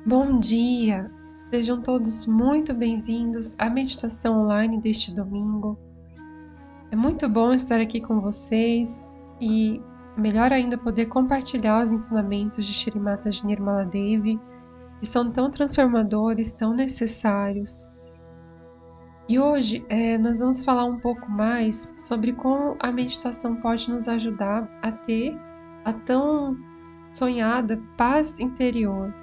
Bom dia! Sejam todos muito bem-vindos à meditação online deste domingo. É muito bom estar aqui com vocês e, melhor ainda, poder compartilhar os ensinamentos de Shri Mataji Nirmala Devi, que são tão transformadores, tão necessários. E hoje nós vamos falar um pouco mais sobre como a meditação pode nos ajudar a ter a tão sonhada paz interior.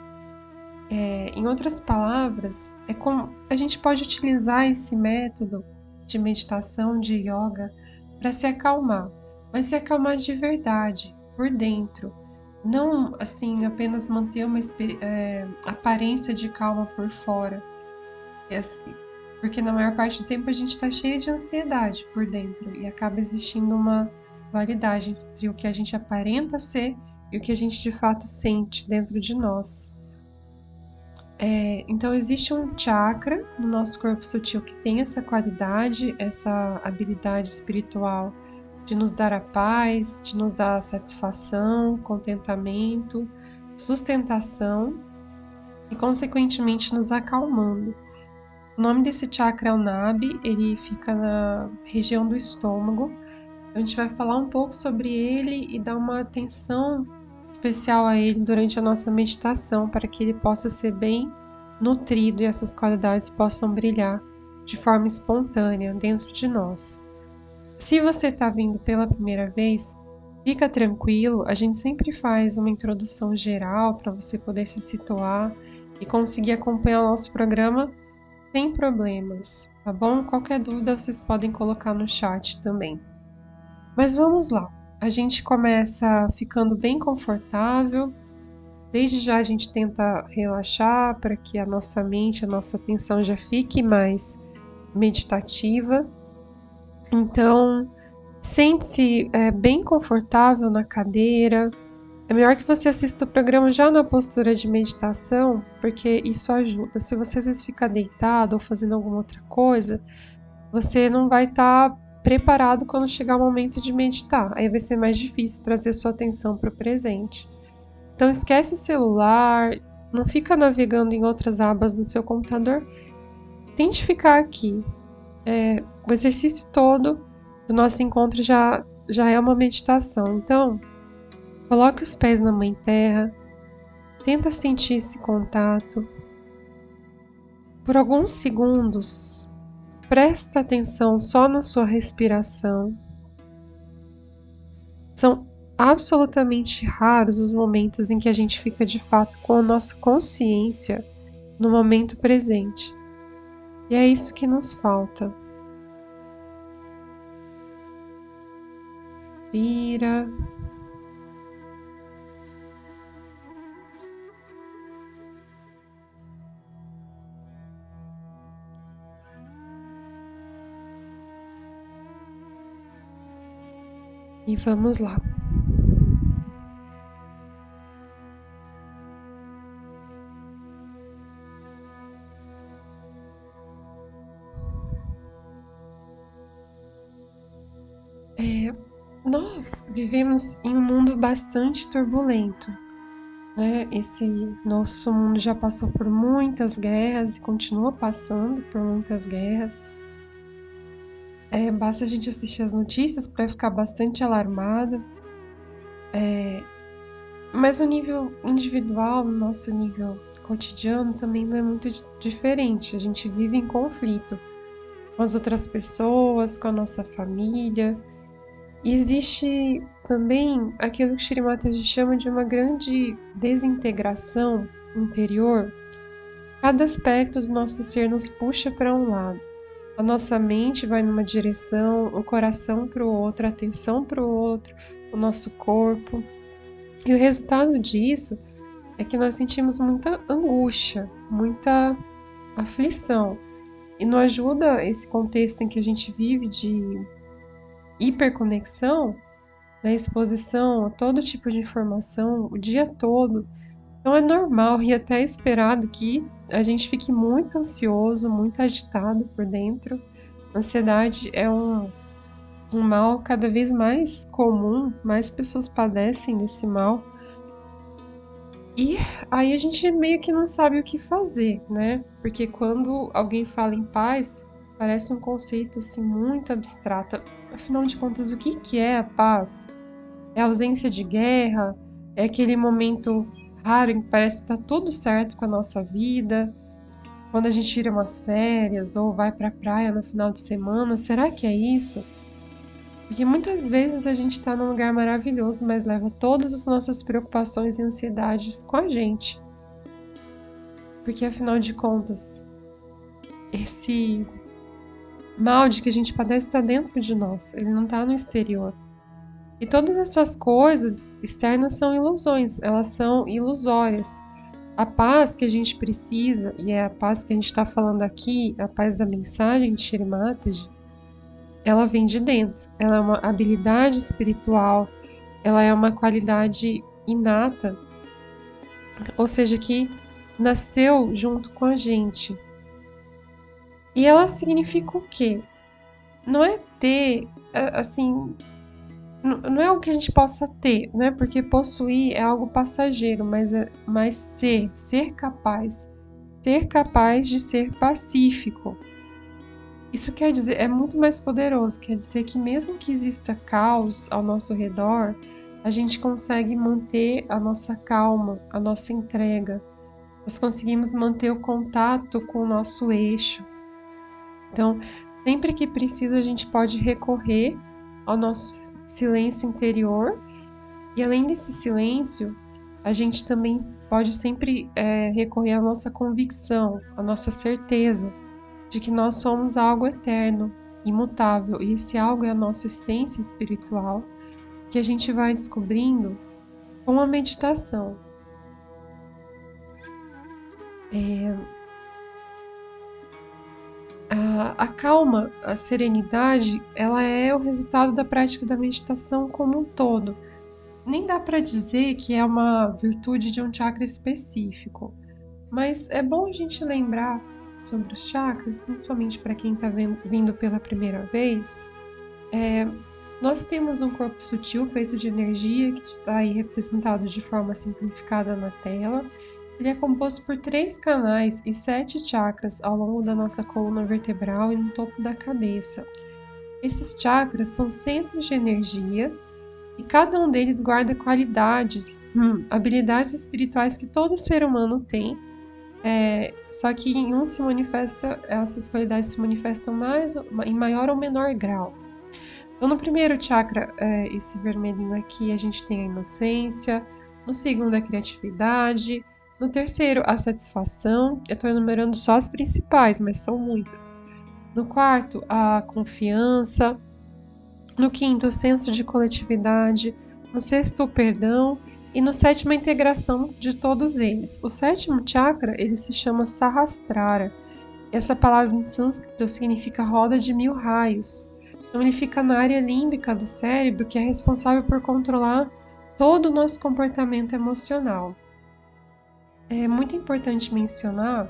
Em outras palavras, é como a gente pode utilizar esse método de meditação, de yoga, para se acalmar, mas se acalmar de verdade, por dentro. Não, assim, apenas manter uma aparência de calma por fora. Porque na maior parte do tempo a gente está cheio de ansiedade por dentro e acaba existindo uma dualidade entre o que a gente aparenta ser e o que a gente de fato sente dentro de nós. Então existe um chakra no nosso corpo sutil que tem essa qualidade, essa habilidade espiritual de nos dar a paz, de nos dar satisfação, contentamento, sustentação e consequentemente nos acalmando. O nome desse chakra é o Nabhi, ele fica na região do estômago. A gente vai falar um pouco sobre ele e dar uma atenção especial a ele durante a nossa meditação, para que ele possa ser bem nutrido e essas qualidades possam brilhar de forma espontânea dentro de nós. Se você está vindo pela primeira vez, fica tranquilo, a gente sempre faz uma introdução geral para você poder se situar e conseguir acompanhar o nosso programa sem problemas, tá bom? Qualquer dúvida vocês podem colocar no chat também. Mas vamos lá. A gente começa ficando bem confortável. Desde já a gente tenta relaxar para que a nossa mente, a nossa atenção já fique mais meditativa. Então, sente-se bem confortável na cadeira. É melhor que você assista o programa já na postura de meditação, porque isso ajuda. Se você às vezes ficar deitado ou fazendo alguma outra coisa, você não vai estar preparado quando chegar o momento de meditar. Aí vai ser mais difícil trazer sua atenção para o presente. Então esquece o celular, não fica navegando em outras abas do seu computador. Tente ficar aqui. O exercício todo do nosso encontro já é uma meditação. Então, coloque os pés na Mãe Terra, tenta sentir esse contato. Por alguns segundos, presta atenção só na sua respiração. São absolutamente raros os momentos em que a gente fica de fato com a nossa consciência no momento presente. E é isso que nos falta. Inspira. E vamos lá. Nós vivemos em um mundo bastante turbulento, né? Esse nosso mundo já passou por muitas guerras e continua passando por muitas guerras. Basta a gente assistir as notícias para ficar bastante alarmado. Mas no nível individual, no nosso nível cotidiano, também não é muito diferente. A gente vive em conflito com as outras pessoas, com a nossa família. E existe também aquilo que Shri Mataji chama de uma grande desintegração interior. Cada aspecto do nosso ser nos puxa para um lado. A nossa mente vai numa direção, o coração para o outro, a atenção para o outro, o nosso corpo. E o resultado disso é que nós sentimos muita angústia, muita aflição. E não ajuda esse contexto em que a gente vive de hiperconexão, da exposição a todo tipo de informação o dia todo. Então é normal e até esperado que a gente fique muito ansioso, muito agitado por dentro. A ansiedade é um mal cada vez mais comum, mais pessoas padecem desse mal. E aí a gente meio que não sabe o que fazer, né? Porque quando alguém fala em paz, parece um conceito assim muito abstrato. Afinal de contas, o que que é a paz? É a ausência de guerra? É aquele momento raro em que parece que tá tudo certo com a nossa vida? Quando a gente tira umas férias ou vai pra praia no final de semana, será que é isso? Porque muitas vezes a gente está num lugar maravilhoso, mas leva todas as nossas preocupações e ansiedades com a gente. Porque afinal de contas, esse mal de que a gente padece está dentro de nós, ele não está no exterior. E todas essas coisas externas são ilusões, elas são ilusórias. A paz que a gente precisa, e é a paz que a gente está falando aqui, a paz da mensagem de Shri Mataji, ela vem de dentro. Ela é uma habilidade espiritual, ela é uma qualidade inata, ou seja, que nasceu junto com a gente. E ela significa o quê? Não é ter, assim, não é algo que a gente possa ter, né? Porque possuir é algo passageiro, mas ser capaz, ser capaz de ser pacífico. Isso quer dizer, é muito mais poderoso, quer dizer que mesmo que exista caos ao nosso redor, a gente consegue manter a nossa calma, a nossa entrega. Nós conseguimos manter o contato com o nosso eixo. Então, sempre que precisa, a gente pode recorrer ao nosso silêncio interior. E além desse silêncio, a gente também pode sempre recorrer à nossa convicção, à nossa certeza de que nós somos algo eterno, imutável. E esse algo é a nossa essência espiritual, que a gente vai descobrindo com a meditação. A calma, a serenidade, ela é o resultado da prática da meditação como um todo. Nem dá para dizer que é uma virtude de um chakra específico, mas é bom a gente lembrar sobre os chakras, principalmente para quem está vindo pela primeira vez. Nós temos um corpo sutil feito de energia, que está aí representado de forma simplificada na tela. Ele é composto por 3 canais e 7 chakras ao longo da nossa coluna vertebral e no topo da cabeça. Esses chakras são centros de energia e cada um deles guarda qualidades, habilidades espirituais que todo ser humano tem. Só que em um se manifesta, essas qualidades se manifestam em maior ou menor grau. Então, no primeiro chakra, esse vermelhinho aqui, a gente tem a inocência. No segundo, a criatividade. No terceiro, a satisfação. Eu estou enumerando só as principais, mas são muitas. No quarto, a confiança. No quinto, o senso de coletividade. No sexto, o perdão. E no sétimo, a integração de todos eles. O sétimo chakra, ele se chama Sahasrara. Essa palavra em sânscrito significa roda de 1000 raios. Então ele fica na área límbica do cérebro, que é responsável por controlar todo o nosso comportamento emocional. É muito importante mencionar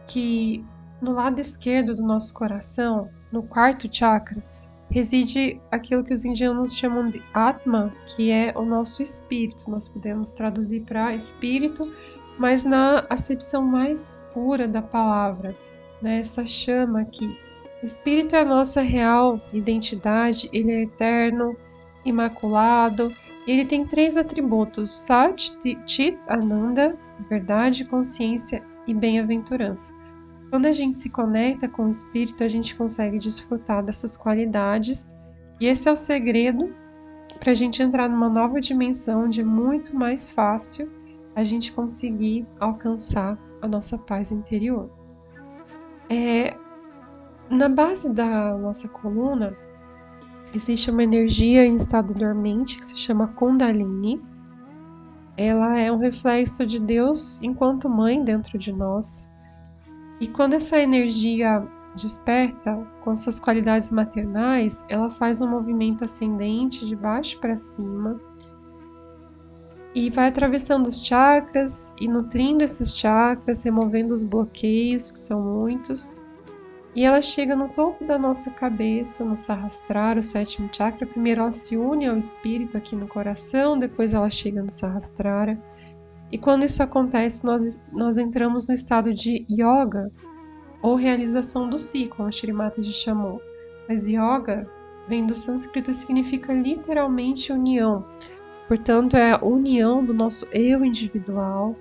que no lado esquerdo do nosso coração, no quarto chakra, reside aquilo que os indianos chamam de Atma, que é o nosso espírito. Nós podemos traduzir para espírito, mas na acepção mais pura da palavra, né? Essa chama aqui. O espírito é a nossa real identidade, ele é eterno, imaculado, e ele tem 3 atributos: Sat, Chit, Ananda, verdade, consciência e bem-aventurança. Quando a gente se conecta com o espírito, a gente consegue desfrutar dessas qualidades, e esse é o segredo para a gente entrar numa nova dimensão, onde é muito mais fácil a gente conseguir alcançar a nossa paz interior. Na base da nossa coluna, existe uma energia em estado dormente que se chama Kundalini. Ela é um reflexo de Deus enquanto mãe dentro de nós. E quando essa energia desperta com suas qualidades maternais, ela faz um movimento ascendente de baixo para cima e vai atravessando os chakras e nutrindo esses chakras, removendo os bloqueios, que são muitos. E ela chega no topo da nossa cabeça, no Sahasrara, o 7º chakra. Primeiro ela se une ao espírito aqui no coração, depois ela chega no Sahasrara. E quando isso acontece, nós entramos no estado de yoga, ou realização do si, como a Shri Mataji chamou. Mas yoga vem do sânscrito e significa literalmente união. Portanto, é a união do nosso eu individual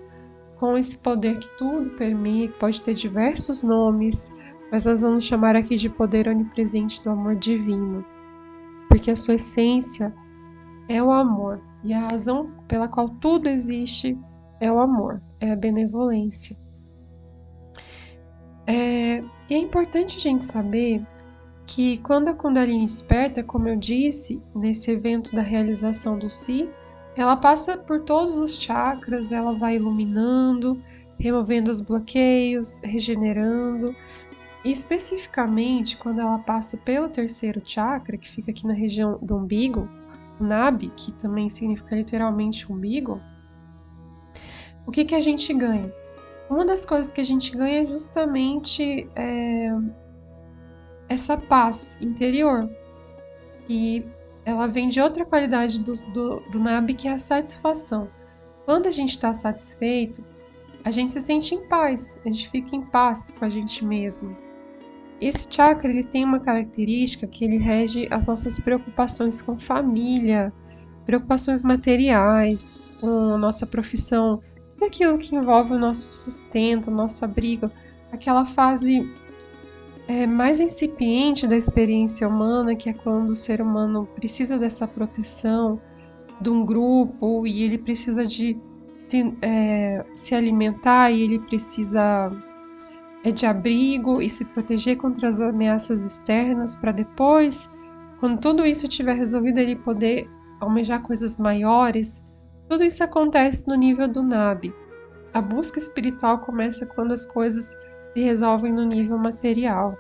com esse poder que tudo permeia, que pode ter diversos nomes, mas nós vamos chamar aqui de poder onipresente do amor divino, porque a sua essência é o amor, e a razão pela qual tudo existe é o amor, é a benevolência. E é importante a gente saber que quando a Kundalini desperta, como eu disse, nesse evento da realização do Si, ela passa por todos os chakras, ela vai iluminando, removendo os bloqueios, regenerando. E especificamente, quando ela passa pelo terceiro chakra, que fica aqui na região do umbigo, o Nabi, que também significa literalmente umbigo, o que a gente ganha? Uma das coisas que a gente ganha é justamente essa paz interior. E ela vem de outra qualidade do Nabi, que é a satisfação. Quando a gente está satisfeito, a gente se sente em paz, a gente fica em paz com a gente mesmo. Esse chakra ele tem uma característica que ele rege as nossas preocupações com família, preocupações materiais, com a nossa profissão, tudo aquilo que envolve o nosso sustento, o nosso abrigo, aquela fase mais incipiente da experiência humana, que é quando o ser humano precisa dessa proteção de um grupo e ele precisa de se alimentar e ele precisa de abrigo e se proteger contra as ameaças externas para depois, quando tudo isso estiver resolvido, ele poder almejar coisas maiores. Tudo isso acontece no nível do Nabi. A busca espiritual começa quando as coisas se resolvem no nível material.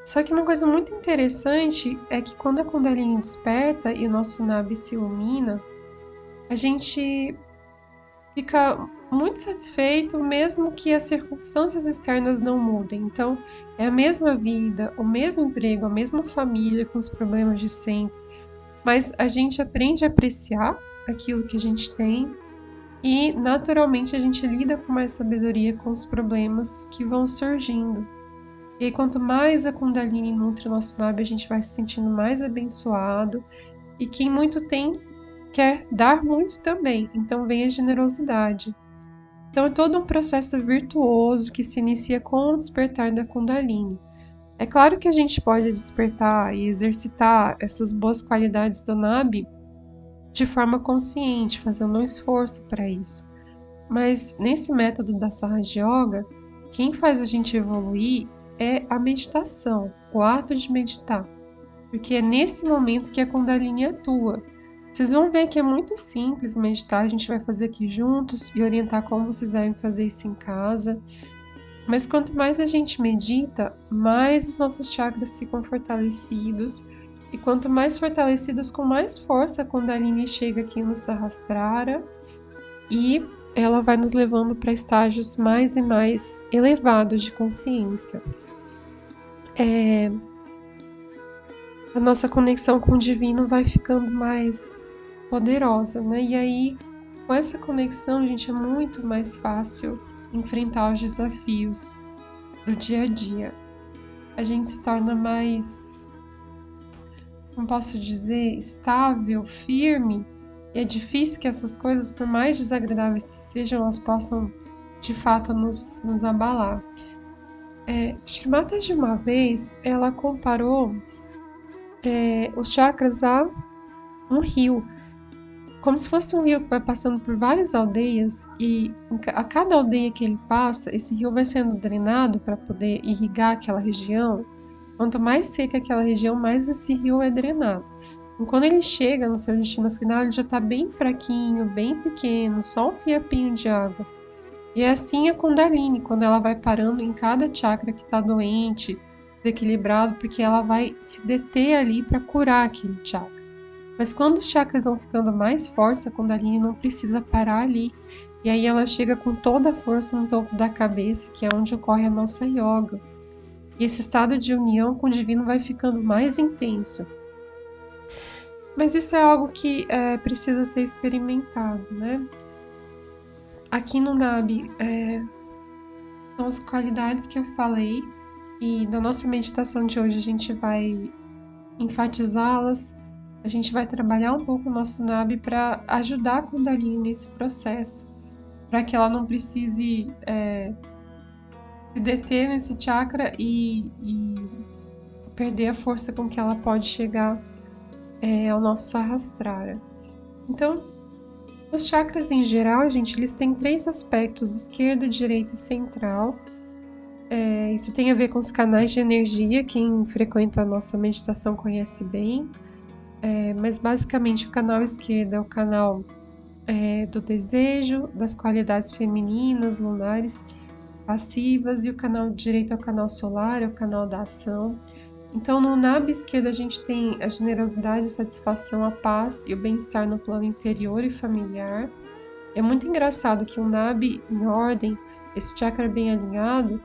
Só que uma coisa muito interessante é que quando a Kundalini desperta e o nosso Nabi se ilumina, a gente fica muito satisfeito, mesmo que as circunstâncias externas não mudem. Então, é a mesma vida, o mesmo emprego, a mesma família com os problemas de sempre, mas a gente aprende a apreciar aquilo que a gente tem e, naturalmente, a gente lida com mais sabedoria com os problemas que vão surgindo. E aí, quanto mais a Kundalini nutre o nosso Nabi, a gente vai se sentindo mais abençoado. E quem muito tem, quer dar muito também. Então, vem a generosidade. Então, é todo um processo virtuoso que se inicia com o despertar da Kundalini. É claro que a gente pode despertar e exercitar essas boas qualidades do Nabi de forma consciente, fazendo um esforço para isso. Mas, nesse método da Sahaja Yoga, quem faz a gente evoluir é a meditação, o ato de meditar, porque é nesse momento que a Kundalini atua. Vocês vão ver que é muito simples meditar, a gente vai fazer aqui juntos e orientar como vocês devem fazer isso em casa. Mas quanto mais a gente medita, mais os nossos chakras ficam fortalecidos, e quanto mais fortalecidos, com mais força a Kundalini chega aqui no Sahasrara e ela vai nos levando para estágios mais e mais elevados de consciência. A nossa conexão com o divino vai ficando mais poderosa, né? E aí, com essa conexão, gente, é muito mais fácil enfrentar os desafios do dia a dia. A gente se torna mais, como posso dizer, estável, firme. E é difícil que essas coisas, por mais desagradáveis que sejam, elas possam, de fato, nos abalar. Shri Mataji, de uma vez, ela comparou os chakras a um rio, como se fosse um rio que vai passando por várias aldeias e a cada aldeia que ele passa, esse rio vai sendo drenado para poder irrigar aquela região. Quanto mais seca aquela região, mais esse rio é drenado. E quando ele chega no seu destino final, ele já está bem fraquinho, bem pequeno, só um fiapinho de água. E é assim a Kundalini, quando ela vai parando em cada chakra que está doente, desequilibrado, porque ela vai se deter ali para curar aquele chakra. Mas quando os chakras vão ficando mais fortes, a Kundalini não precisa parar ali. E aí ela chega com toda a força no topo da cabeça, que é onde ocorre a nossa yoga. E esse estado de união com o divino vai ficando mais intenso. Mas isso é algo que precisa ser experimentado, né? Aqui no NAB são as qualidades que eu falei, e na nossa meditação de hoje a gente vai enfatizá-las. A gente vai trabalhar um pouco o nosso NAB para ajudar a Kundalini nesse processo, para que ela não precise se deter nesse chakra e perder a força com que ela pode chegar ao nosso Sahasrara. Então, os chakras em geral, gente, eles têm 3 aspectos: esquerdo, direito e central. Isso tem a ver com os canais de energia, quem frequenta a nossa meditação conhece bem. Mas basicamente o canal esquerdo é o canal do desejo, das qualidades femininas, lunares, passivas, e o canal direito é o canal solar, é o canal da ação. Então, no NAB esquerdo a gente tem a generosidade, a satisfação, a paz e o bem-estar no plano interior e familiar. É muito engraçado que um NAB em ordem, esse chakra bem alinhado,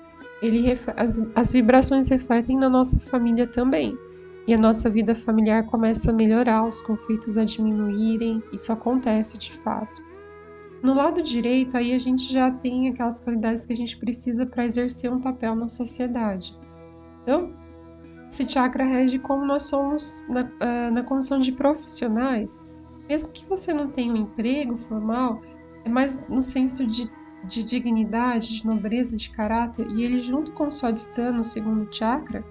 as vibrações refletem na nossa família também. E a nossa vida familiar começa a melhorar, os conflitos a diminuírem, isso acontece de fato. No lado direito, aí a gente já tem aquelas qualidades que a gente precisa para exercer um papel na sociedade. Então, esse chakra rege como nós somos na condição de profissionais. Mesmo que você não tenha um emprego formal, é mais no senso de dignidade, de nobreza de caráter, e ele, junto com o Swadhisthana, o segundo chakra,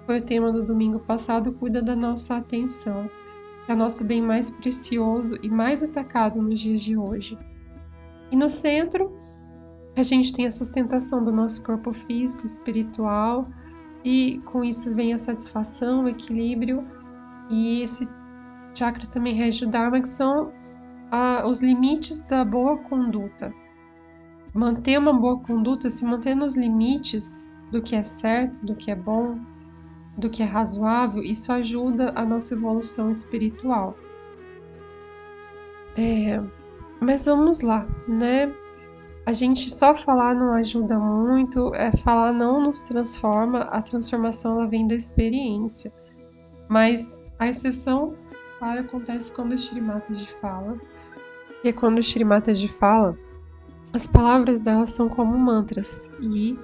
foi o tema do domingo passado, cuida da nossa atenção, que é o nosso bem mais precioso e mais atacado nos dias de hoje. E no centro, a gente tem a sustentação do nosso corpo físico, espiritual, e com isso vem a satisfação, o equilíbrio, e esse chakra também rege o Dharma, que são os limites da boa conduta. Manter uma boa conduta, se manter nos limites do que é certo, do que é bom, do que é razoável, isso ajuda a nossa evolução espiritual. Mas vamos lá, né? A gente só falar não ajuda muito, falar não nos transforma, a transformação ela vem da experiência. Mas a exceção, claro, acontece quando o Shri Mataji fala. E quando o Shri Mataji fala, as palavras dela são como mantras, e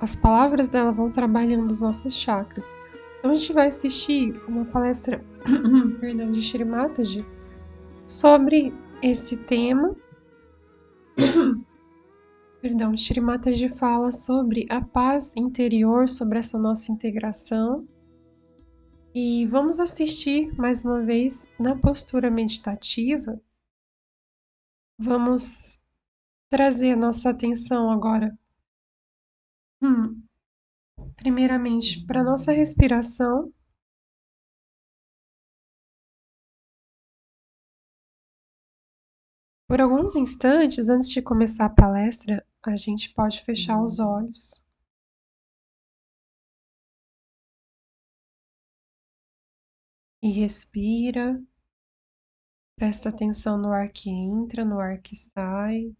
as palavras dela vão trabalhando os nossos chakras. Então a gente vai assistir uma palestra perdão, de Shri Mataji sobre esse tema. Perdão, Shri Mataji fala sobre a paz interior, sobre essa nossa integração. E vamos assistir mais uma vez na postura meditativa. Vamos trazer a nossa atenção agora, primeiramente, para a nossa respiração. Por alguns instantes, antes de começar a palestra, a gente pode fechar os olhos. E respira. Presta atenção no ar que entra, no ar que sai.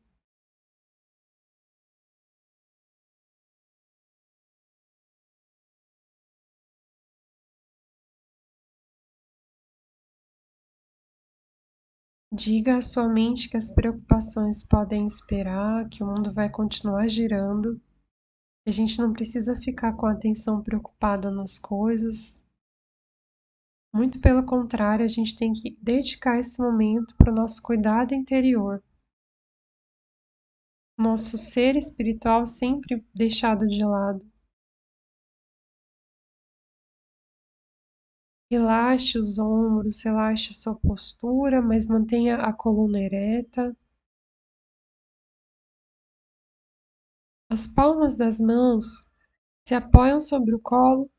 Diga à sua mente que as preocupações podem esperar, que o mundo vai continuar girando. A gente não precisa ficar com a atenção preocupada nas coisas. Muito pelo contrário, a gente tem que dedicar esse momento para o nosso cuidado interior. Nosso ser espiritual sempre deixado de lado. Relaxe os ombros, relaxe a sua postura, mas mantenha a coluna ereta. As palmas das mãos se apoiam sobre o colo.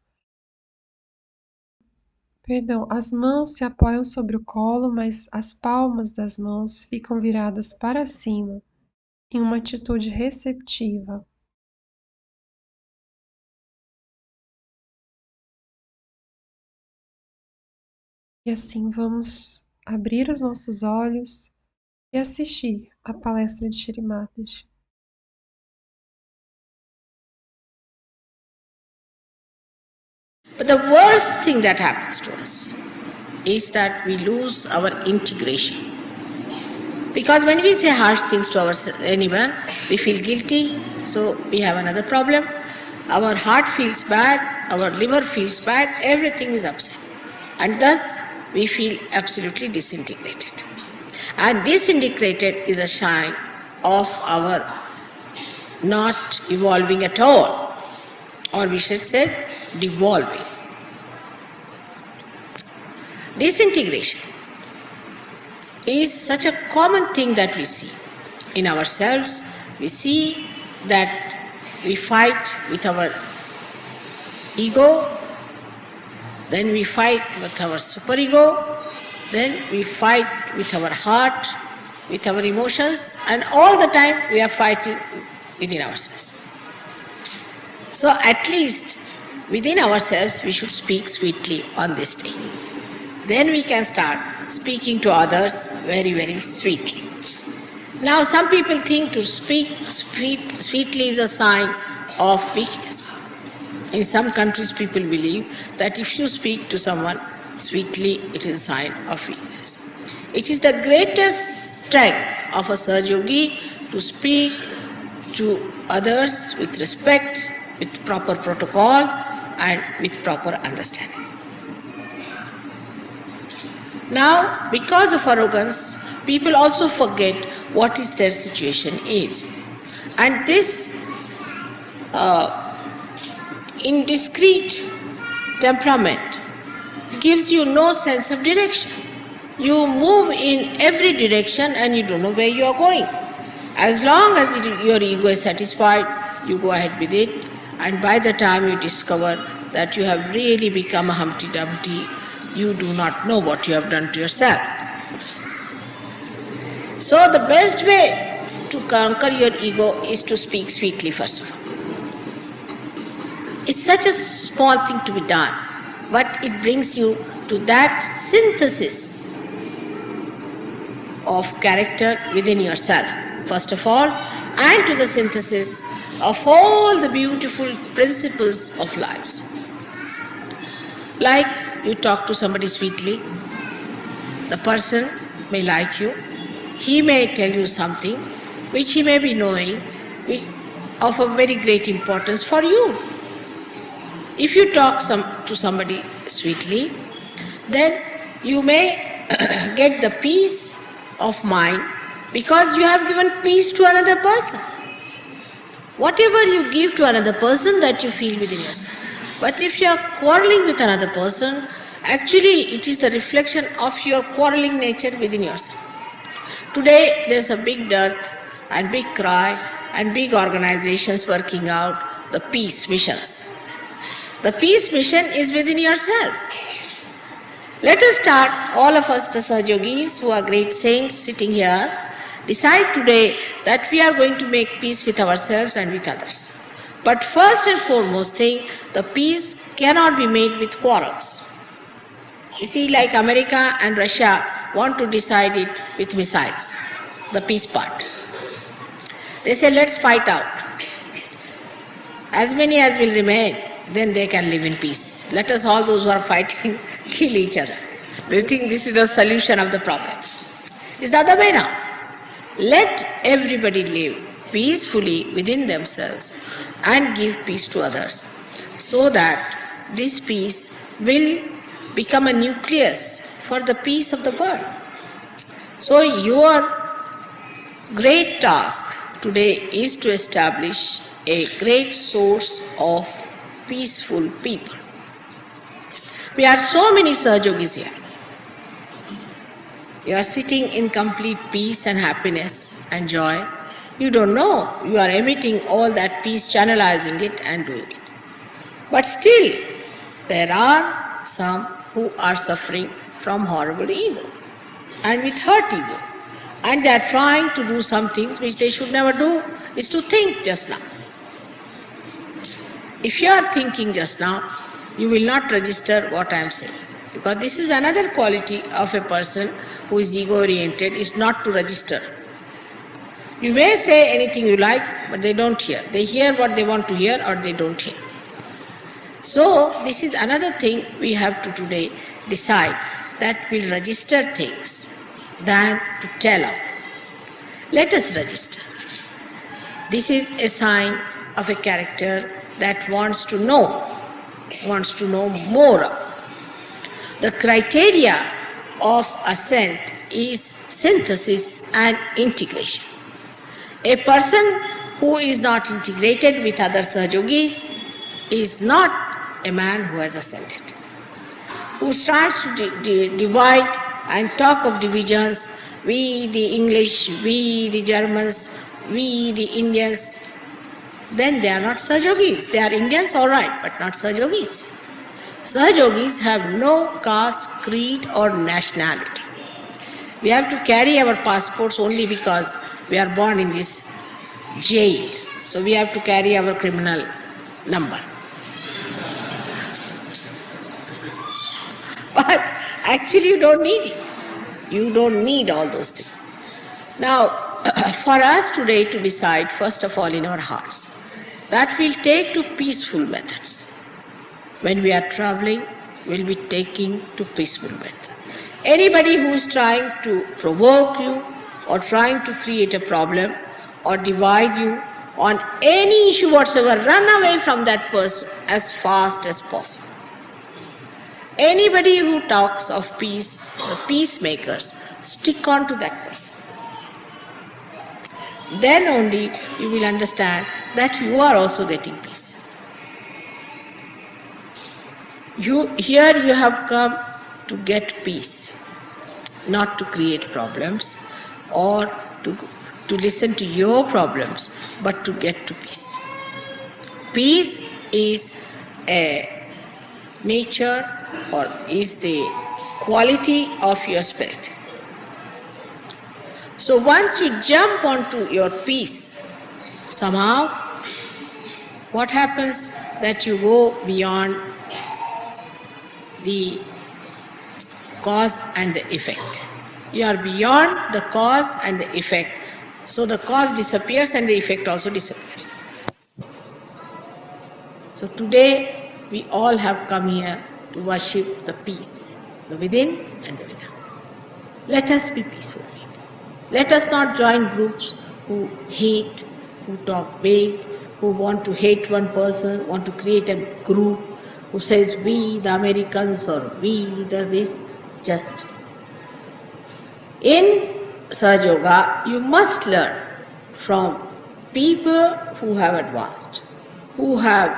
Perdão, as mãos se apoiam sobre o colo, mas as palmas das mãos ficam viradas para cima, em uma atitude receptiva. E assim vamos abrir os nossos olhos e assistir a palestra de Shri Mataji. But the worst thing that happens to us is that we lose our integration. Because when we say harsh things to anyone, we feel guilty, so we have another problem. Our heart feels bad, our liver feels bad, everything is upset. And thus, we feel absolutely disintegrated. And disintegrated is a sign of our not evolving at all, or we should say devolving. Disintegration is such a common thing that we see in ourselves. We see that we fight with our ego, then we fight with our superego, then we fight with our heart, with our emotions, and all the time we are fighting within ourselves. So at least within ourselves we should speak sweetly on this day. Then we can start speaking to others very, very sweetly. Now some people think to speak sweetly is a sign of weakness. In some countries people believe that if you speak to someone sweetly, it is a sign of weakness. It is the greatest strength of a Sahaja Yogi to speak to others with respect, with proper protocol and with proper understanding. Now, because of arrogance, people also forget what is their situation is. And this indiscreet temperament gives you no sense of direction. You move in every direction and you don't know where you are going. As long as your ego is satisfied, you go ahead with it, and by the time you discover that you have really become a Humpty Dumpty, you do not know what you have done to yourself. So the best way to conquer your ego is to speak sweetly first of all. It's such a small thing to be done, but it brings you to that synthesis of character within yourself, first of all, and to the synthesis of all the beautiful principles of life. Like you talk to somebody sweetly, the person may like you, he may tell you something which he may be knowing of a very great importance for you. If you talk to somebody sweetly, then you may get the peace of mind because you have given peace to another person. Whatever you give to another person, that you feel within yourself. But if you are quarreling with another person, actually it is the reflection of your quarreling nature within yourself. Today there is a big dearth and big cry and big organizations working out the peace missions. The peace mission is within yourself. Let us start, all of us the Sahaja Yogis who are great saints sitting here, decide today that we are going to make peace with ourselves and with others. But first and foremost thing, the peace cannot be made with quarrels. You see, like America and Russia want to decide it with missiles, the peace part. They say, let's fight out. As many as will remain, then they can live in peace. Let us, all those who are fighting, kill each other. They think this is the solution of the problem. It's the other way now. Let everybody live peacefully within themselves and give peace to others, so that this peace will become a nucleus for the peace of the world. So your great task today is to establish a great source of peaceful people. We are so many Sahaja Yogis here. You are sitting in complete peace and happiness and joy. You don't know, you are emitting all that peace, channelizing it and doing it. But still, there are some who are suffering from horrible ego and with hurt ego. And they are trying to do some things which they should never do, is to think just now. If you are thinking just now, you will not register what I am saying. Because this is another quality of a person who is ego-oriented, is not to register. You may say anything you like, but they don't hear. They hear what they want to hear or they don't hear. So, this is another thing we have to today decide, that will register things than to tell of. Let us register. This is a sign of a character that wants to know more of. The criteria of assent is synthesis and integration. A person who is not integrated with other Sahajogis is not a man who has ascended. Who starts to divide and talk of divisions, we the English, we the Germans, we the Indians, then they are not Sahajogis. They are Indians, all right, but not Sahajogis. Sahajogis have no caste, creed or nationality. We have to carry our passports only because we are born in this jail. So we have to carry our criminal number. But actually you don't need it. You don't need all those things. Now, for us today to decide, first of all in our hearts, that we'll take to peaceful methods. When we are traveling, we'll be taking to peaceful methods. Anybody who is trying to provoke you or trying to create a problem or divide you on any issue whatsoever, run away from that person as fast as possible. Anybody who talks of peace, the peacemakers, stick on to that person. Then only you will understand that you are also getting peace. Here you have come to get peace, not to create problems or to listen to your problems, but to get to peace. Peace is a nature or is the quality of your spirit. So once you jump onto your peace, somehow what happens that you go beyond the cause and the effect. You are beyond the cause and the effect. So the cause disappears and the effect also disappears. So today we all have come here to worship the peace, the within and the without. Let us be peaceful people. Let us not join groups who hate, who talk big, who want to hate one person, want to create a group who says we the Americans or we the this. Just in Sahaja Yoga, you must learn from people who have advanced, who have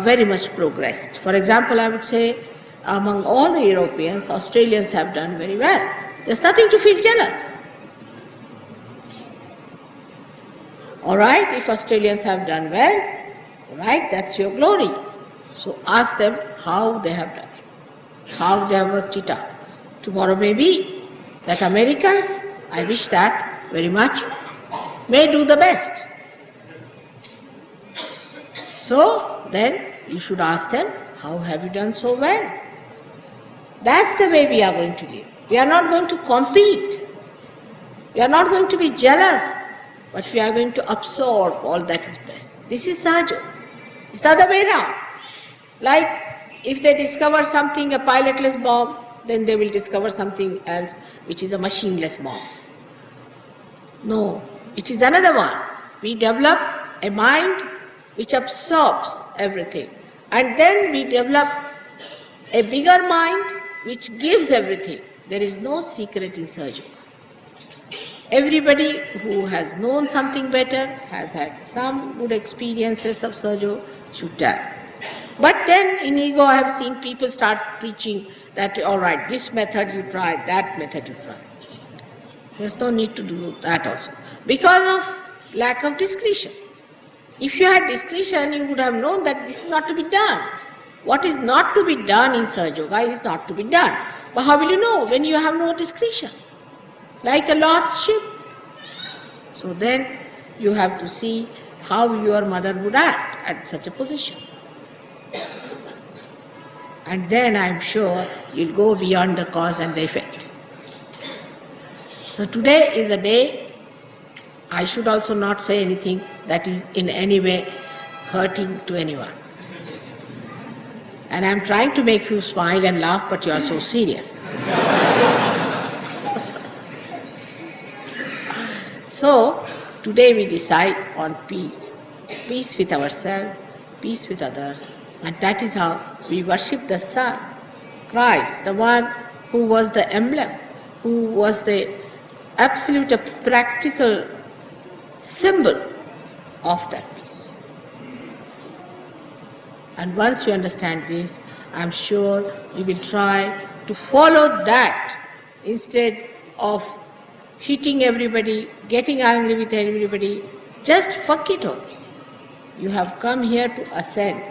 very much progressed. For example, I would say among all the Europeans, Australians have done very well. There's nothing to feel jealous. All right, if Australians have done well, all right, that's your glory. So ask them how they have done it, how they have worked it out. Tomorrow may be that Americans, I wish that very much, may do the best. So then you should ask them, how have you done so well? That's the way we are going to live. We are not going to compete. We are not going to be jealous, but we are going to absorb all that is best. This is Sahaja. It's the other way around. Like if they discover something, a pilotless bomb, then they will discover something else which is a machineless bomb. No, it is another one. We develop a mind which absorbs everything. And then we develop a bigger mind which gives everything. There is no secret in Sahaja. Everybody who has known something better, has had some good experiences of Sahaja, should tell. But then in ego I have seen people start preaching that, all right, this method you try, that method you try. There's no need to do that also. Because of lack of discretion. If you had discretion, you would have known that this is not to be done. What is not to be done in Sahaja Yoga is not to be done. But how will you know when you have no discretion? Like a lost ship. So then you have to see how your mother would act at such a position. And then I am sure you'll go beyond the cause and the effect. So today is a day, I should also not say anything that is in any way hurting to anyone. And I'm trying to make you smile and laugh, but you are so serious. So, today we decide on peace. Peace with ourselves, peace with others. And that is how we worship the Son, Christ, the one who was the emblem, who was the absolute practical symbol of that peace. And once you understand this, I'm sure you will try to follow that instead of hitting everybody, getting angry with everybody. Just forget all these things. You have come here to ascend,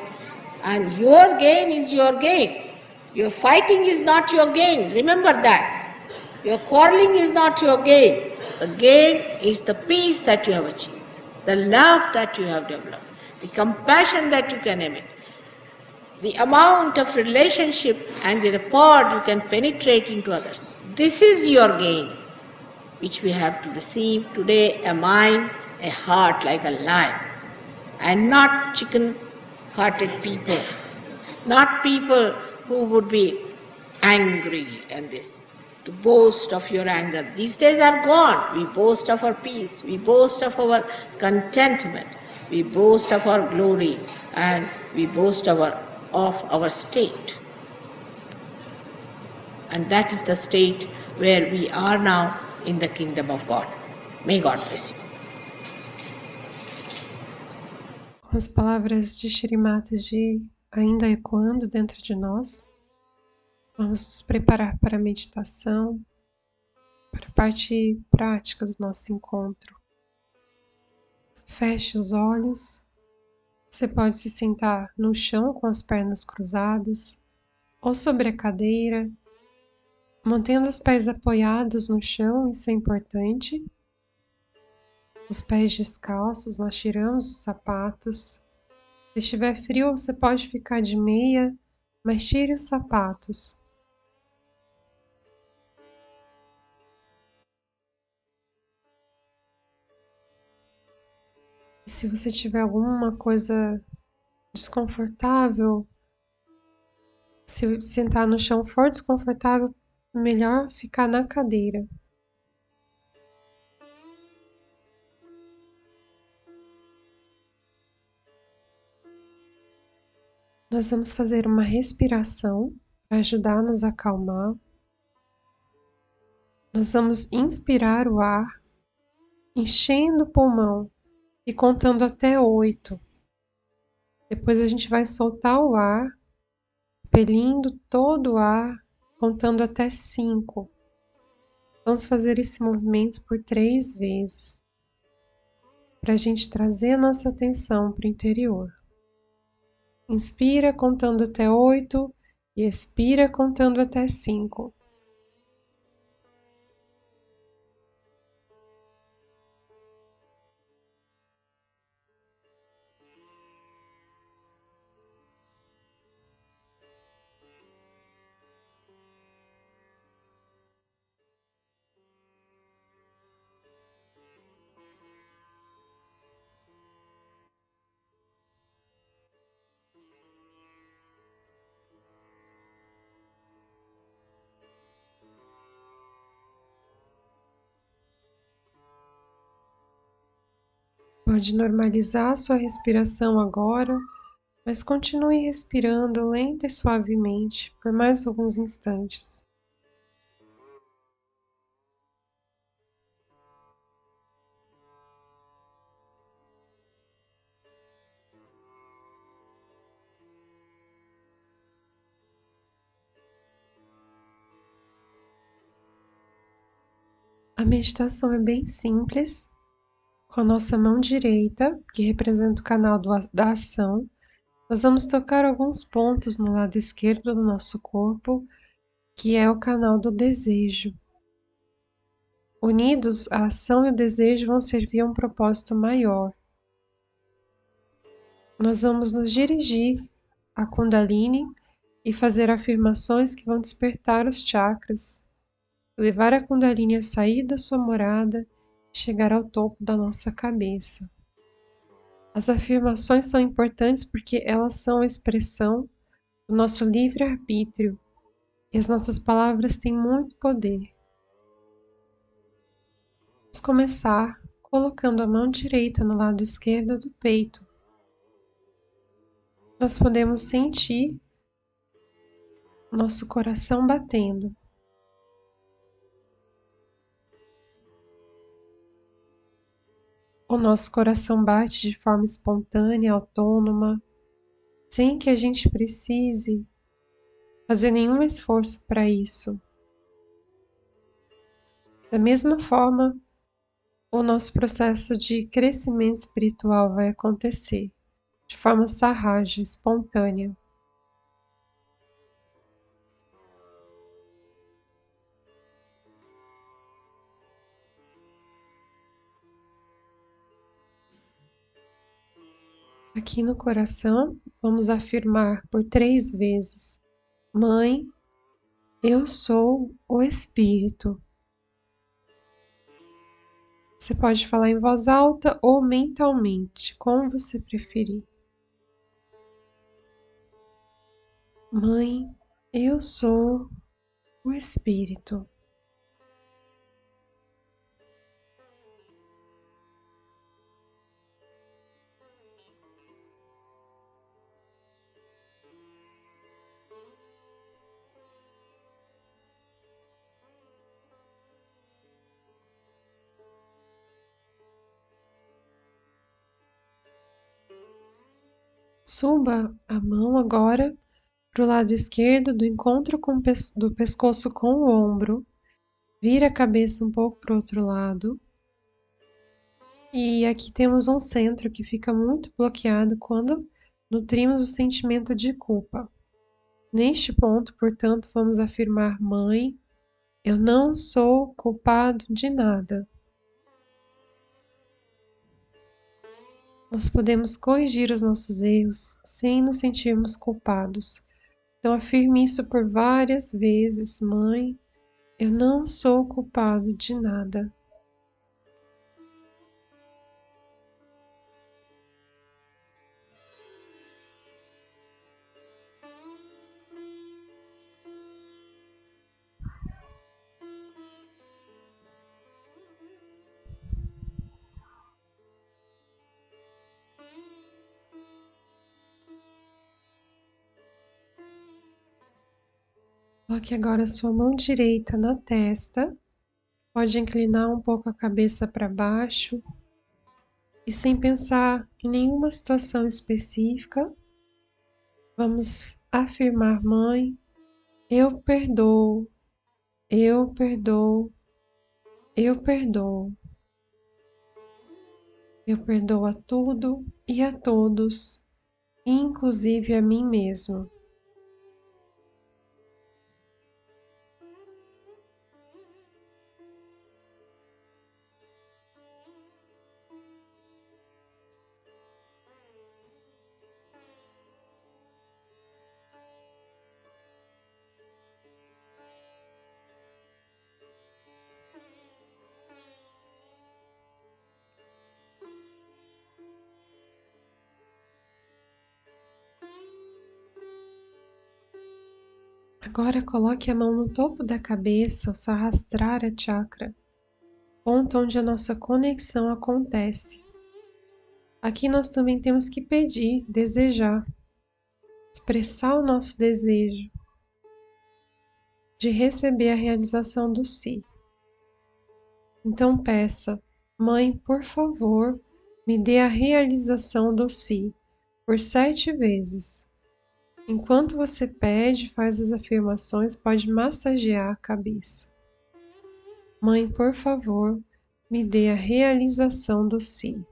and your gain is your gain. Your fighting is not your gain. Remember that. Your quarreling is not your gain. The gain is the peace that you have achieved, the love that you have developed, the compassion that you can emit, the amount of relationship and the rapport you can penetrate into others. This is your gain, which we have to receive today, a mind, a heart like a lion, and not chicken-hearted people, not people who would be angry and this, to boast of your anger. These days are gone. We boast of our peace, we boast of our contentment, we boast of our glory, and we boast of our state. And that is the state where we are now in the kingdom of God. May God bless you. Com as palavras de Shri Mataji ainda ecoando dentro de nós, vamos nos preparar para a meditação, para a parte prática do nosso encontro. Feche os olhos. Você pode se sentar no chão com as pernas cruzadas ou sobre a cadeira, mantendo os pés apoiados no chão, isso é importante. Os pés descalços, nós tiramos os sapatos. Se estiver frio, você pode ficar de meia, mas tire os sapatos. E se você tiver alguma coisa desconfortável, se sentar no chão for desconfortável, melhor ficar na cadeira. Nós vamos fazer uma respiração para ajudar a nos acalmar. Nós vamos inspirar o ar, enchendo o pulmão e contando até 8. Depois a gente vai soltar o ar, expelindo todo o ar, contando até 5. Vamos fazer esse movimento por 3 vezes, para a gente trazer a nossa atenção para o interior. Inspira contando até 8 e expira contando até 5. Pode normalizar a sua respiração agora, mas continue respirando lenta e suavemente por mais alguns instantes. A meditação é bem simples. Com a nossa mão direita, que representa o canal da ação, nós vamos tocar alguns pontos no lado esquerdo do nosso corpo, que é o canal do desejo. Unidos, a ação e o desejo vão servir a um propósito maior. Nós vamos nos dirigir à Kundalini e fazer afirmações que vão despertar os chakras, levar a Kundalini a sair da sua morada, chegar ao topo da nossa cabeça. As afirmações são importantes porque elas são a expressão do nosso livre-arbítrio, e as nossas palavras têm muito poder. Vamos começar colocando a mão direita no lado esquerdo do peito. Nós podemos sentir nosso coração batendo. O nosso coração bate de forma espontânea, autônoma, sem que a gente precise fazer nenhum esforço para isso. Da mesma forma, o nosso processo de crescimento espiritual vai acontecer de forma sarraja, espontânea. Aqui no coração, vamos afirmar por 3 vezes: Mãe, eu sou o Espírito. Você pode falar em voz alta ou mentalmente, como você preferir. Mãe, eu sou o Espírito. Suba a mão agora para o lado esquerdo do encontro do pescoço com o ombro. Vira a cabeça um pouco para o outro lado. E aqui temos um centro que fica muito bloqueado quando nutrimos o sentimento de culpa. Neste ponto, portanto, vamos afirmar: Mãe, eu não sou culpado de nada. Nós podemos corrigir os nossos erros sem nos sentirmos culpados. Então, afirme isso por várias vezes: Mãe, eu não sou culpado de nada. Coloque agora sua mão direita na testa. Pode inclinar um pouco a cabeça para baixo. E sem pensar em nenhuma situação específica, vamos afirmar: Mãe, eu perdoo, eu perdoo, eu perdoo. Eu perdoo a tudo e a todos, inclusive a mim mesmo. Agora coloque a mão no topo da cabeça, o Sahasrara Chakra, ponto onde a nossa conexão acontece. Aqui nós também temos que pedir, desejar, expressar o nosso desejo de receber a realização do Si. Então peça: Mãe, por favor, me dê a realização do Si, por 7 vezes. Enquanto você pede, faz as afirmações, pode massagear a cabeça. Mãe, por favor, me dê a realização do Si.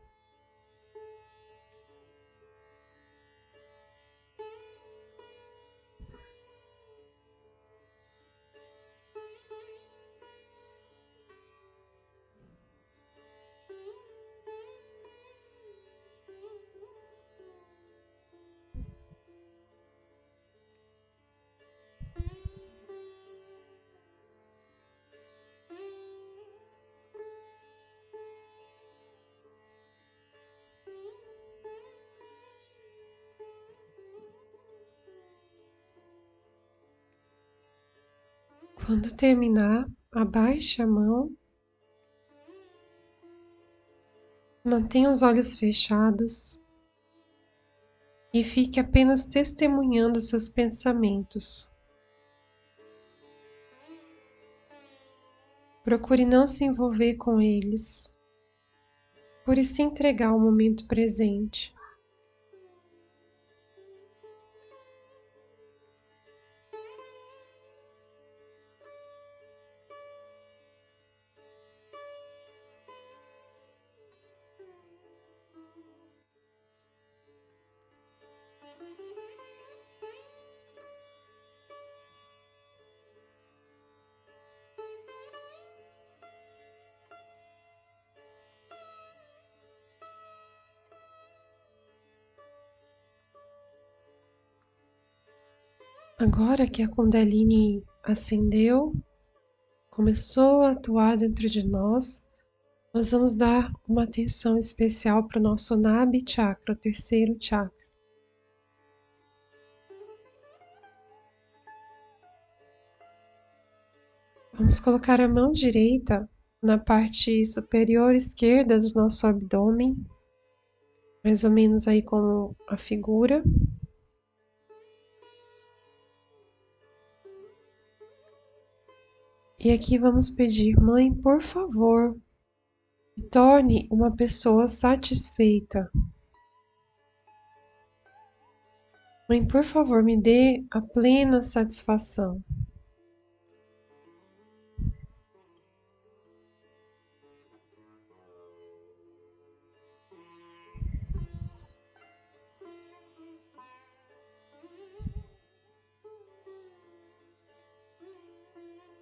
Quando terminar, abaixe a mão, mantenha os olhos fechados e fique apenas testemunhando seus pensamentos. Procure não se envolver com eles, procure se entregar ao momento presente. Agora que a Kundalini acendeu, começou a atuar dentro de nós, nós vamos dar uma atenção especial para o nosso Nabhi Chakra, o terceiro chakra. Vamos colocar a mão direita na parte superior esquerda do nosso abdômen, mais ou menos aí como a figura. E aqui vamos pedir: Mãe, por favor, me torne uma pessoa satisfeita. Mãe, por favor, me dê a plena satisfação.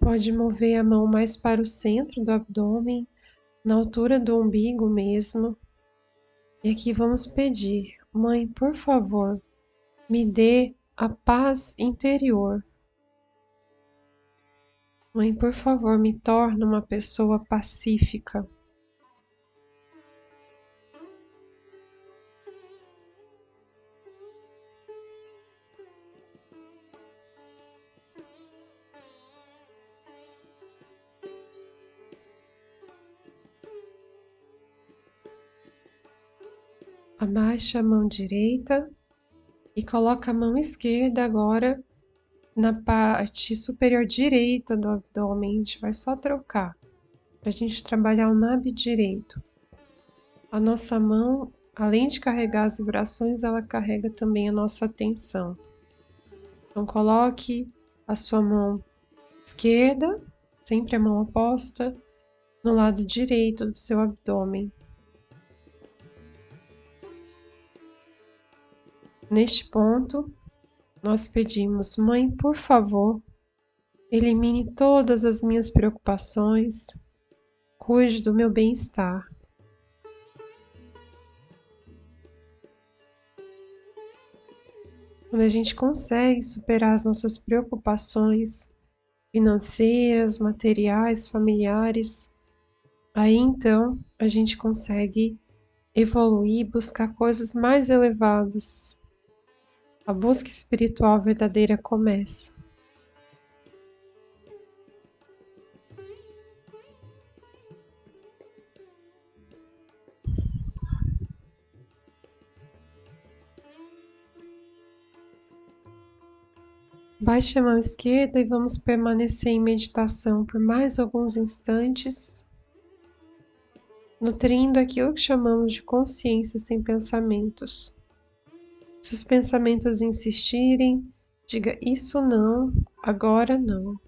Pode mover a mão mais para o centro do abdômen, na altura do umbigo mesmo. E aqui vamos pedir: Mãe, por favor, me dê a paz interior. Mãe, por favor, me torne uma pessoa pacífica. Abaixa a mão direita e coloca a mão esquerda agora na parte superior direita do abdômen. A gente vai só trocar para a gente trabalhar o Nabhi direito. A nossa mão, além de carregar as vibrações, ela carrega também a nossa atenção. Então coloque a sua mão esquerda, sempre a mão oposta, no lado direito do seu abdômen. Neste ponto, nós pedimos: Mãe, por favor, elimine todas as minhas preocupações, cuide do meu bem-estar. Quando a gente consegue superar as nossas preocupações financeiras, materiais, familiares, aí então a gente consegue evoluir, buscar coisas mais elevadas. A busca espiritual verdadeira começa. Baixe a mão esquerda e vamos permanecer em meditação por mais alguns instantes, nutrindo aquilo que chamamos de consciência sem pensamentos. Se os pensamentos insistirem, diga: isso não, agora não.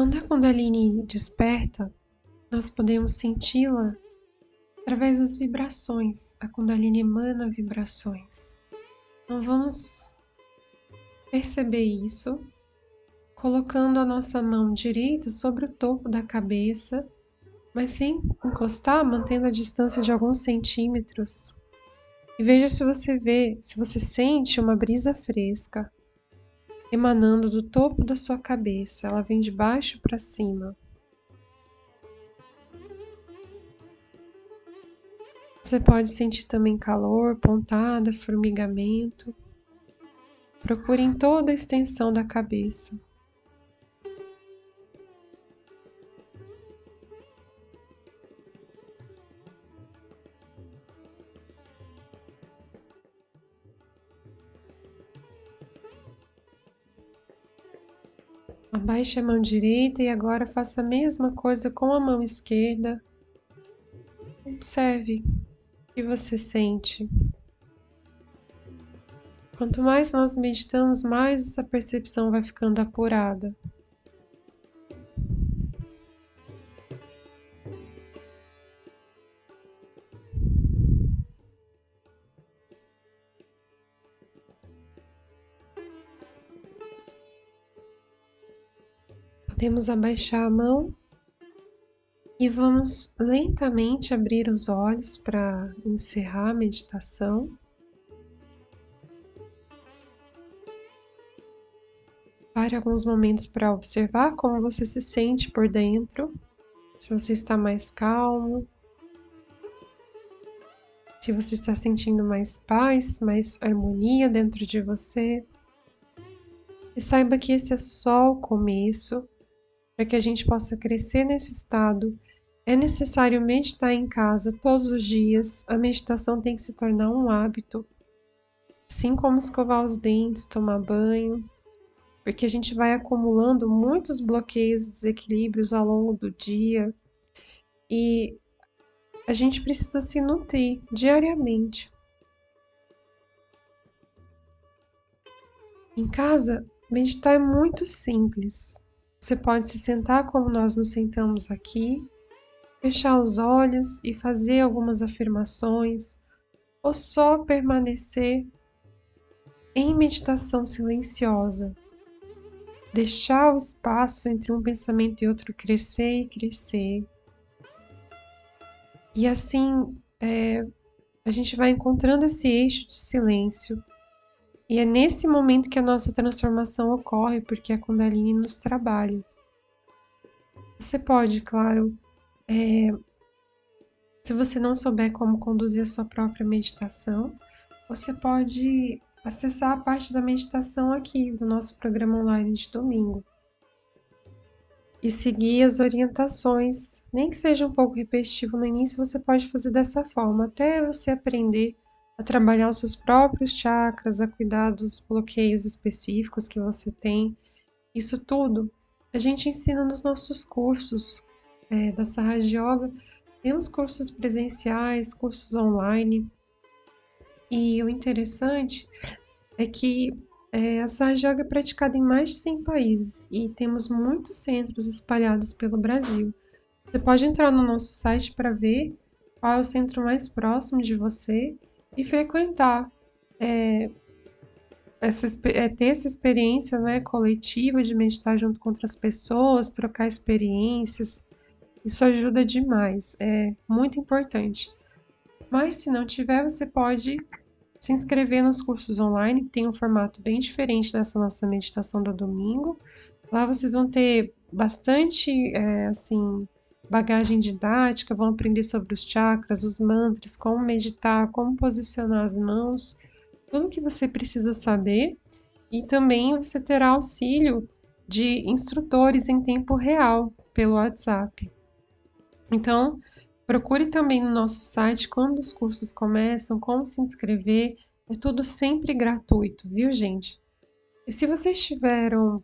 Quando a Kundalini desperta, nós podemos senti-la através das vibrações. A Kundalini emana vibrações. Então vamos perceber isso, colocando a nossa mão direita sobre o topo da cabeça, mas sem encostar, mantendo a distância de alguns centímetros. E veja se você sente uma brisa fresca emanando do topo da sua cabeça. Ela vem de baixo para cima. Você pode sentir também calor, pontada, formigamento. Procure em toda a extensão da cabeça. Abaixe a mão direita e agora faça a mesma coisa com a mão esquerda. Observe o que você sente. Quanto mais nós meditamos, mais essa percepção vai ficando apurada. Podemos abaixar a mão e vamos lentamente abrir os olhos para encerrar a meditação. Pare alguns momentos para observar como você se sente por dentro, se você está mais calmo, se você está sentindo mais paz, mais harmonia dentro de você. E saiba que esse é só o começo. Para que a gente possa crescer nesse estado, é necessário meditar em casa todos os dias. A meditação tem que se tornar um hábito, assim como escovar os dentes, tomar banho, porque a gente vai acumulando muitos bloqueios, desequilíbrios ao longo do dia e a gente precisa se nutrir diariamente. Em casa, meditar é muito simples. Você pode se sentar como nós nos sentamos aqui, fechar os olhos e fazer algumas afirmações, ou só permanecer em meditação silenciosa. Deixar o espaço entre um pensamento e outro crescer e crescer. E assim, a gente vai encontrando esse eixo de silêncio. E é nesse momento que a nossa transformação ocorre, porque a Kundalini nos trabalha. Você pode, claro, se você não souber como conduzir a sua própria meditação, você pode acessar a parte da meditação aqui do nosso programa online de domingo e seguir as orientações, nem que seja um pouco repetitivo no início, você pode fazer dessa forma, até você aprender a trabalhar os seus próprios chakras, a cuidar dos bloqueios específicos que você tem. Isso tudo a gente ensina nos nossos cursos da Sahaja Yoga. Temos cursos presenciais, cursos online. E o interessante é que a Sahaja Yoga é praticada em mais de 100 países e temos muitos centros espalhados pelo Brasil. Você pode entrar no nosso site para ver qual é o centro mais próximo de você e frequentar, ter essa experiência, né, coletiva de meditar junto com outras pessoas, trocar experiências. Isso ajuda demais, é muito importante. Mas se não tiver, você pode se inscrever nos cursos online, que tem um formato bem diferente dessa nossa meditação do domingo. Lá vocês vão ter bastante, bagagem didática, vão aprender sobre os chakras, os mantras, como meditar, como posicionar as mãos, tudo que você precisa saber. E também você terá auxílio de instrutores em tempo real pelo WhatsApp. Então, procure também no nosso site quando os cursos começam, como se inscrever, é tudo sempre gratuito, viu, gente? E se vocês tiveram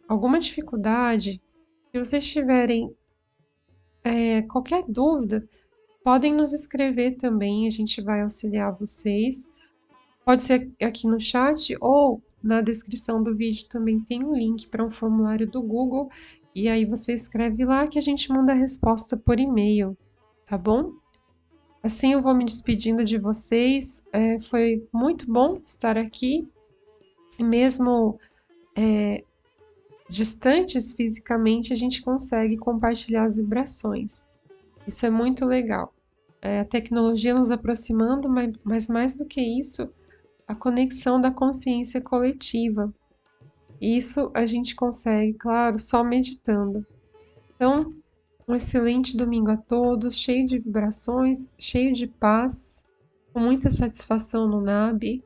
alguma dificuldade, se vocês tiverem qualquer dúvida, podem nos escrever também, a gente vai auxiliar vocês. Pode ser aqui no chat ou na descrição do vídeo também tem um link para um formulário do Google, e aí você escreve lá que a gente manda a resposta por e-mail, tá bom? Assim eu vou me despedindo de vocês. Foi muito bom estar aqui, mesmo distantes fisicamente, a gente consegue compartilhar as vibrações. Isso é muito legal. A tecnologia nos aproximando, mas mais do que isso, a conexão da consciência coletiva. Isso a gente consegue, claro, só meditando. Então, um excelente domingo a todos, cheio de vibrações, cheio de paz, com muita satisfação no NAB.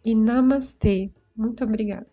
E Namastê. Muito obrigada.